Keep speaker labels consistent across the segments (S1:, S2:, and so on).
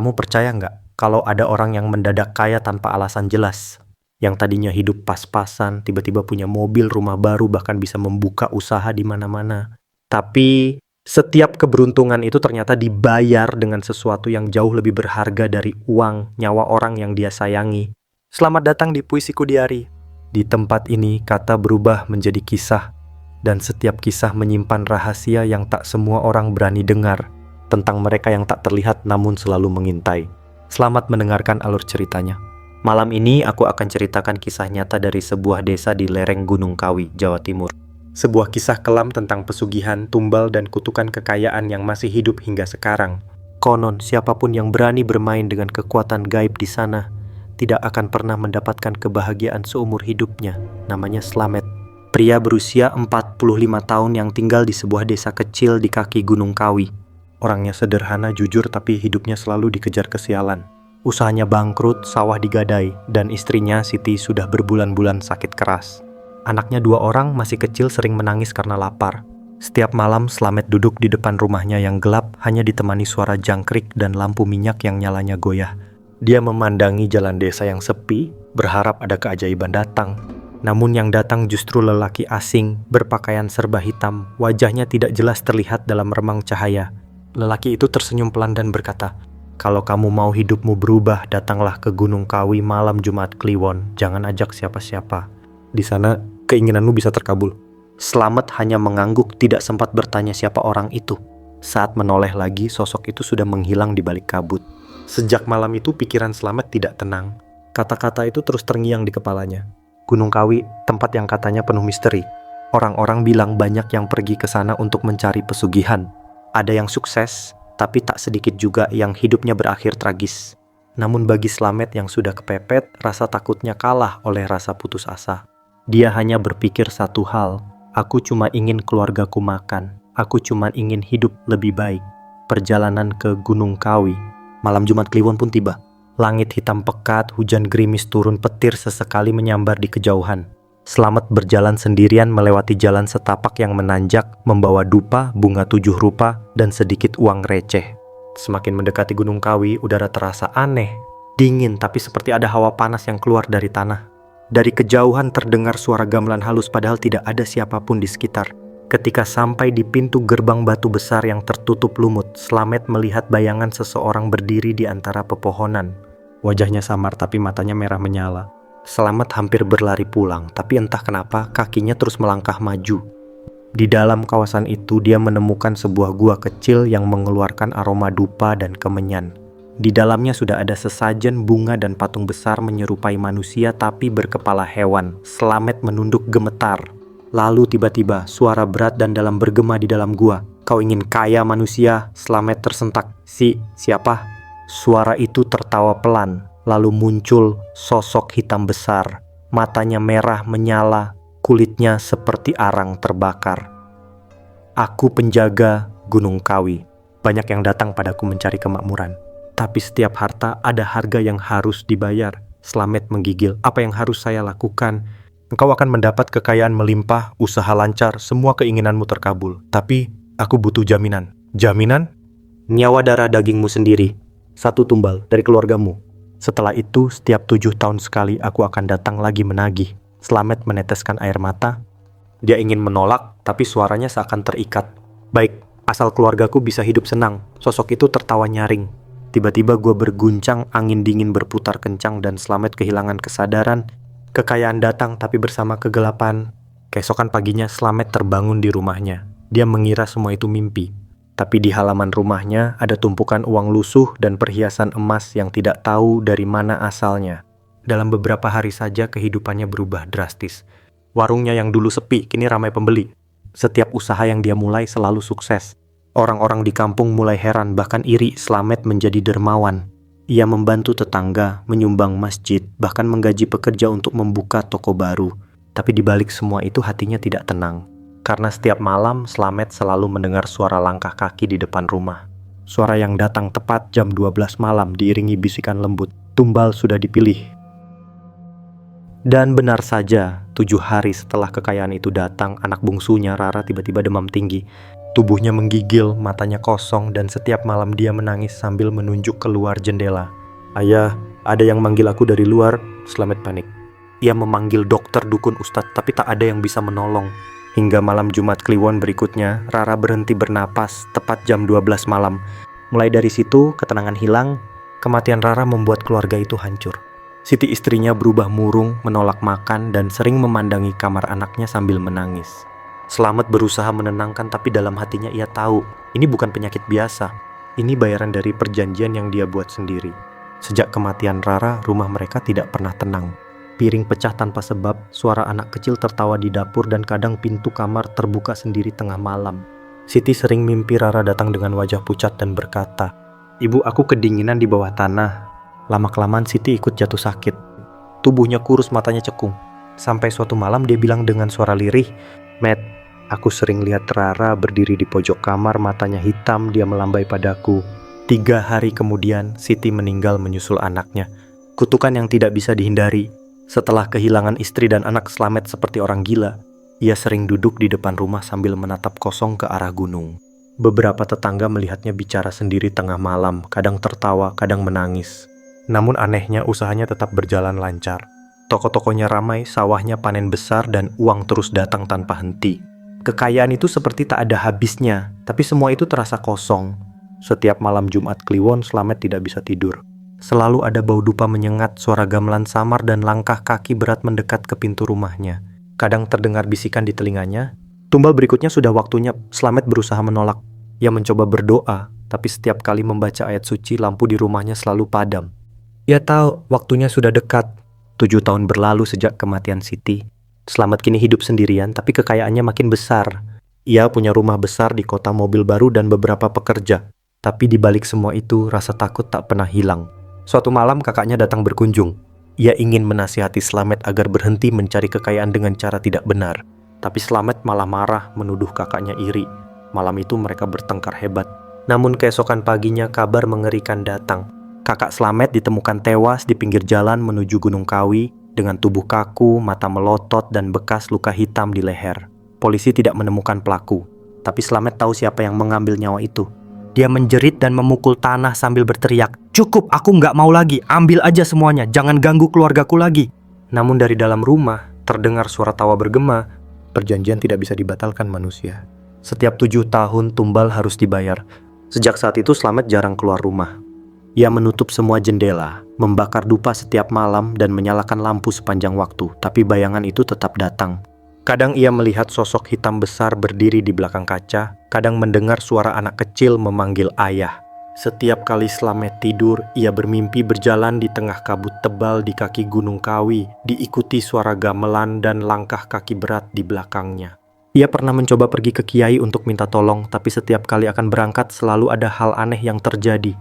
S1: Kamu percaya nggak kalau ada orang yang mendadak kaya tanpa alasan jelas? Yang tadinya hidup pas-pasan, tiba-tiba punya mobil, rumah baru, bahkan bisa membuka usaha di mana-mana. Tapi setiap keberuntungan itu ternyata dibayar dengan sesuatu yang jauh lebih berharga dari uang, nyawa orang yang dia sayangi. Selamat datang di Puisiku Diari. Di tempat ini kata berubah menjadi kisah, dan setiap kisah menyimpan rahasia yang tak semua orang berani dengar tentang mereka yang tak terlihat namun selalu mengintai. Selamat mendengarkan alur ceritanya. Malam ini aku akan ceritakan kisah nyata dari sebuah desa di lereng Gunung Kawi, Jawa Timur. Sebuah kisah kelam tentang pesugihan, tumbal, dan kutukan kekayaan yang masih hidup hingga sekarang. Konon, siapapun yang berani bermain dengan kekuatan gaib di sana tidak akan pernah mendapatkan kebahagiaan seumur hidupnya. Namanya Slamet. Pria berusia 45 tahun yang tinggal di sebuah desa kecil di kaki Gunung Kawi. Orangnya sederhana, jujur, tapi hidupnya selalu dikejar kesialan. Usahanya bangkrut, sawah digadai, dan istrinya Siti sudah berbulan-bulan sakit keras. Anaknya 2 orang masih kecil sering menangis karena lapar. Setiap malam Slamet duduk di depan rumahnya yang gelap hanya ditemani suara jangkrik dan lampu minyak yang nyalanya goyah. Dia memandangi jalan desa yang sepi, berharap ada keajaiban datang. Namun yang datang justru lelaki asing, berpakaian serba hitam, wajahnya tidak jelas terlihat dalam remang cahaya. Lelaki itu tersenyum pelan dan berkata, "Kalau kamu mau hidupmu berubah, datanglah ke Gunung Kawi malam Jumat Kliwon. Jangan ajak siapa-siapa. Di sana keinginanmu bisa terkabul." Slamet hanya mengangguk, tidak sempat bertanya siapa orang itu. Saat menoleh lagi, sosok itu sudah menghilang di balik kabut. Sejak malam itu pikiran Slamet tidak tenang. Kata-kata itu terus terngiang di kepalanya. Gunung Kawi, tempat yang katanya penuh misteri. Orang-orang bilang banyak yang pergi ke sana untuk mencari pesugihan. Ada yang sukses, tapi tak sedikit juga yang hidupnya berakhir tragis. Namun bagi Slamet yang sudah kepepet, rasa takutnya kalah oleh rasa putus asa. Dia hanya berpikir satu hal, aku cuma ingin keluargaku makan, aku cuma ingin hidup lebih baik. Perjalanan ke Gunung Kawi. Malam Jumat Kliwon pun tiba. Langit hitam pekat, hujan gerimis turun, petir sesekali menyambar di kejauhan. Slamet berjalan sendirian melewati jalan setapak yang menanjak, membawa dupa, bunga 7 rupa, dan sedikit uang receh. Semakin mendekati Gunung Kawi, udara terasa aneh, dingin, tapi seperti ada hawa panas yang keluar dari tanah. Dari kejauhan terdengar suara gamelan halus padahal tidak ada siapapun di sekitar. Ketika sampai di pintu gerbang batu besar yang tertutup lumut, Slamet melihat bayangan seseorang berdiri di antara pepohonan. Wajahnya samar tapi matanya merah menyala. Slamet hampir berlari pulang, tapi entah kenapa kakinya terus melangkah maju. Di dalam kawasan itu dia menemukan sebuah gua kecil yang mengeluarkan aroma dupa dan kemenyan. Di dalamnya sudah ada sesajen bunga dan patung besar menyerupai manusia tapi berkepala hewan. Slamet menunduk gemetar. Lalu tiba-tiba suara berat dan dalam bergema di dalam gua. "Kau ingin kaya manusia?" Slamet tersentak. Siapa?" Suara itu tertawa pelan. Lalu muncul sosok hitam besar. Matanya merah menyala, kulitnya seperti arang terbakar. "Aku penjaga Gunung Kawi. Banyak yang datang padaku mencari kemakmuran. Tapi setiap harta ada harga yang harus dibayar." Slamet menggigil. "Apa yang harus saya lakukan?" "Engkau akan mendapat kekayaan melimpah, usaha lancar, semua keinginanmu terkabul. Tapi aku butuh jaminan." "Jaminan?" "Nyawa darah dagingmu sendiri. 1 tumbal dari keluargamu. Setelah itu, setiap 7 tahun sekali aku akan datang lagi menagih." Slamet meneteskan air mata. Dia ingin menolak, tapi suaranya seakan terikat. "Baik, asal keluargaku bisa hidup senang." Sosok itu tertawa nyaring. Tiba-tiba gua berguncang, angin dingin berputar kencang dan Slamet kehilangan kesadaran. Kekayaan datang tapi bersama kegelapan. Keesokan paginya Slamet terbangun di rumahnya. Dia mengira semua itu mimpi. Tapi di halaman rumahnya ada tumpukan uang lusuh dan perhiasan emas yang tidak tahu dari mana asalnya. Dalam beberapa hari saja kehidupannya berubah drastis. Warungnya yang dulu sepi kini ramai pembeli. Setiap usaha yang dia mulai selalu sukses. Orang-orang di kampung mulai heran bahkan iri Slamet menjadi dermawan. Ia membantu tetangga, menyumbang masjid, bahkan menggaji pekerja untuk membuka toko baru. Tapi di balik semua itu hatinya tidak tenang. Karena setiap malam Slamet selalu mendengar suara langkah kaki di depan rumah. Suara yang datang tepat jam 12 malam diiringi bisikan lembut. Tumbal sudah dipilih. Dan benar saja, 7 hari setelah kekayaan itu datang, anak bungsunya Rara tiba-tiba demam tinggi. Tubuhnya menggigil, matanya kosong, dan setiap malam dia menangis sambil menunjuk keluar jendela. "Ayah, ada yang manggil aku dari luar." Slamet panik. Ia memanggil dokter, dukun, ustadz, tapi tak ada yang bisa menolong. Hingga malam Jumat Kliwon berikutnya, Rara berhenti bernapas tepat jam 12 malam. Mulai dari situ, ketenangan hilang. Kematian Rara membuat keluarga itu hancur. Siti istrinya berubah murung, menolak makan, dan sering memandangi kamar anaknya sambil menangis. Slamet berusaha menenangkan, tapi dalam hatinya ia tahu, ini bukan penyakit biasa. Ini bayaran dari perjanjian yang dia buat sendiri. Sejak kematian Rara, rumah mereka tidak pernah tenang. Piring pecah tanpa sebab, suara anak kecil tertawa di dapur, dan kadang pintu kamar terbuka sendiri tengah malam. Siti sering mimpi Rara datang dengan wajah pucat dan berkata, "Ibu, aku kedinginan di bawah tanah." Lama-kelamaan Siti ikut jatuh sakit. Tubuhnya kurus, matanya cekung. Sampai suatu malam dia bilang dengan suara lirih, "Matt, aku sering lihat Rara berdiri di pojok kamar, matanya hitam, dia melambai padaku." 3 hari kemudian, Siti meninggal menyusul anaknya. Kutukan yang tidak bisa dihindari. Setelah kehilangan istri dan anak, Slamet seperti orang gila. Ia sering duduk di depan rumah sambil menatap kosong ke arah gunung. Beberapa tetangga melihatnya bicara sendiri tengah malam, kadang tertawa, kadang menangis. Namun anehnya usahanya tetap berjalan lancar. Toko-tokonya ramai, sawahnya panen besar, dan uang terus datang tanpa henti. Kekayaan itu seperti tak ada habisnya, tapi semua itu terasa kosong. Setiap malam Jumat Kliwon, Slamet tidak bisa tidur. Selalu ada bau dupa menyengat, suara gamelan samar, dan langkah kaki berat mendekat ke pintu rumahnya. Kadang terdengar bisikan di telinganya. Tumbal berikutnya sudah waktunya. Slamet berusaha menolak. Ia mencoba berdoa, tapi setiap kali membaca ayat suci, lampu di rumahnya selalu padam. Ia tahu waktunya sudah dekat. 7 tahun berlalu sejak kematian Siti. Slamet kini hidup sendirian, tapi kekayaannya makin besar. Ia punya rumah besar di kota, mobil baru, dan beberapa pekerja. Tapi di balik semua itu, rasa takut tak pernah hilang. Suatu malam kakaknya datang berkunjung. Ia ingin menasihati Slamet agar berhenti mencari kekayaan dengan cara tidak benar. Tapi Slamet malah marah, menuduh kakaknya iri. Malam itu mereka bertengkar hebat. Namun keesokan paginya kabar mengerikan datang. Kakak Slamet ditemukan tewas di pinggir jalan menuju Gunung Kawi dengan tubuh kaku, mata melotot, dan bekas luka hitam di leher. Polisi tidak menemukan pelaku, tapi Slamet tahu siapa yang mengambil nyawa itu. Dia menjerit dan memukul tanah sambil berteriak, "Cukup, aku nggak mau lagi, ambil aja semuanya, jangan ganggu keluargaku lagi." Namun dari dalam rumah, terdengar suara tawa bergema. Perjanjian tidak bisa dibatalkan manusia. Setiap 7 tahun tumbal harus dibayar. Sejak saat itu Slamet jarang keluar rumah. Ia menutup semua jendela, membakar dupa setiap malam, dan menyalakan lampu sepanjang waktu, tapi bayangan itu tetap datang. Kadang ia melihat sosok hitam besar berdiri di belakang kaca, kadang mendengar suara anak kecil memanggil ayah. Setiap kali Slamet tidur, ia bermimpi berjalan di tengah kabut tebal di kaki Gunung Kawi, diikuti suara gamelan dan langkah kaki berat di belakangnya. Ia pernah mencoba pergi ke kiai untuk minta tolong, tapi setiap kali akan berangkat selalu ada hal aneh yang terjadi.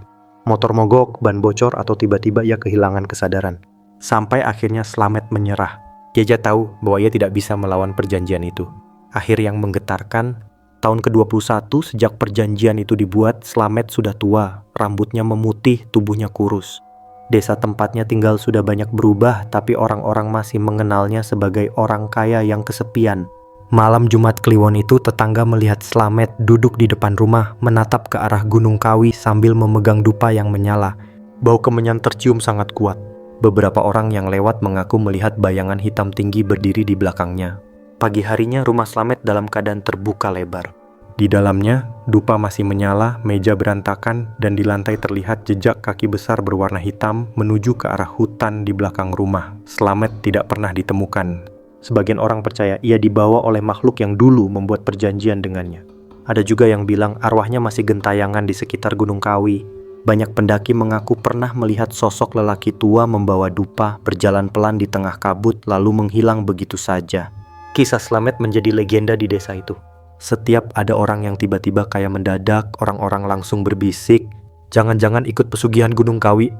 S1: Motor mogok, ban bocor, atau tiba-tiba ia kehilangan kesadaran. Sampai akhirnya Slamet menyerah. Dia tahu bahwa ia tidak bisa melawan perjanjian itu. Akhir yang menggetarkan, tahun ke-21 sejak perjanjian itu dibuat, Slamet sudah tua, rambutnya memutih, tubuhnya kurus. Desa tempatnya tinggal sudah banyak berubah, tapi orang-orang masih mengenalnya sebagai orang kaya yang kesepian. Malam Jumat Kliwon itu, tetangga melihat Slamet duduk di depan rumah, menatap ke arah Gunung Kawi sambil memegang dupa yang menyala. Bau kemenyan tercium sangat kuat. Beberapa orang yang lewat mengaku melihat bayangan hitam tinggi berdiri di belakangnya. Pagi harinya rumah Slamet dalam keadaan terbuka lebar. Di dalamnya, dupa masih menyala, meja berantakan, dan di lantai terlihat jejak kaki besar berwarna hitam menuju ke arah hutan di belakang rumah. Slamet tidak pernah ditemukan. Sebagian orang percaya ia dibawa oleh makhluk yang dulu membuat perjanjian dengannya. Ada juga yang bilang arwahnya masih gentayangan di sekitar Gunung Kawi. Banyak pendaki mengaku pernah melihat sosok lelaki tua membawa dupa berjalan pelan di tengah kabut lalu menghilang begitu saja. Kisah Slamet menjadi legenda di desa itu. Setiap ada orang yang tiba-tiba kayak mendadak, orang-orang langsung berbisik, "Jangan-jangan ikut pesugihan Gunung Kawi."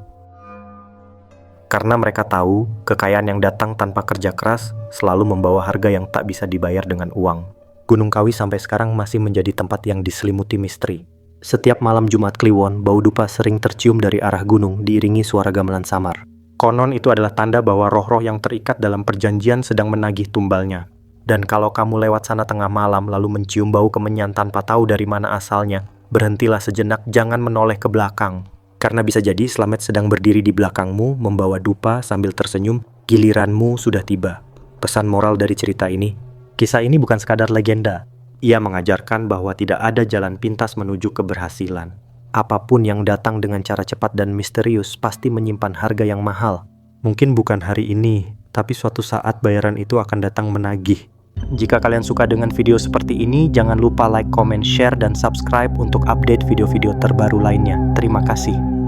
S1: Karena mereka tahu kekayaan yang datang tanpa kerja keras selalu membawa harga yang tak bisa dibayar dengan uang. Gunung Kawi sampai sekarang masih menjadi tempat yang diselimuti misteri. Setiap malam Jumat Kliwon, bau dupa sering tercium dari arah gunung diiringi suara gamelan samar. Konon itu adalah tanda bahwa roh-roh yang terikat dalam perjanjian sedang menagih tumbalnya. Dan kalau kamu lewat sana tengah malam lalu mencium bau kemenyan tanpa tahu dari mana asalnya, berhentilah sejenak, jangan menoleh ke belakang. Karena bisa jadi Slamet sedang berdiri di belakangmu, membawa dupa sambil tersenyum, giliranmu sudah tiba. Pesan moral dari cerita ini, kisah ini bukan sekadar legenda. Ia mengajarkan bahwa tidak ada jalan pintas menuju keberhasilan. Apapun yang datang dengan cara cepat dan misterius pasti menyimpan harga yang mahal. Mungkin bukan hari ini, tapi suatu saat bayaran itu akan datang menagih. Jika kalian suka dengan video seperti ini, jangan lupa like, comment, share, dan subscribe untuk update video-video terbaru lainnya. Terima kasih.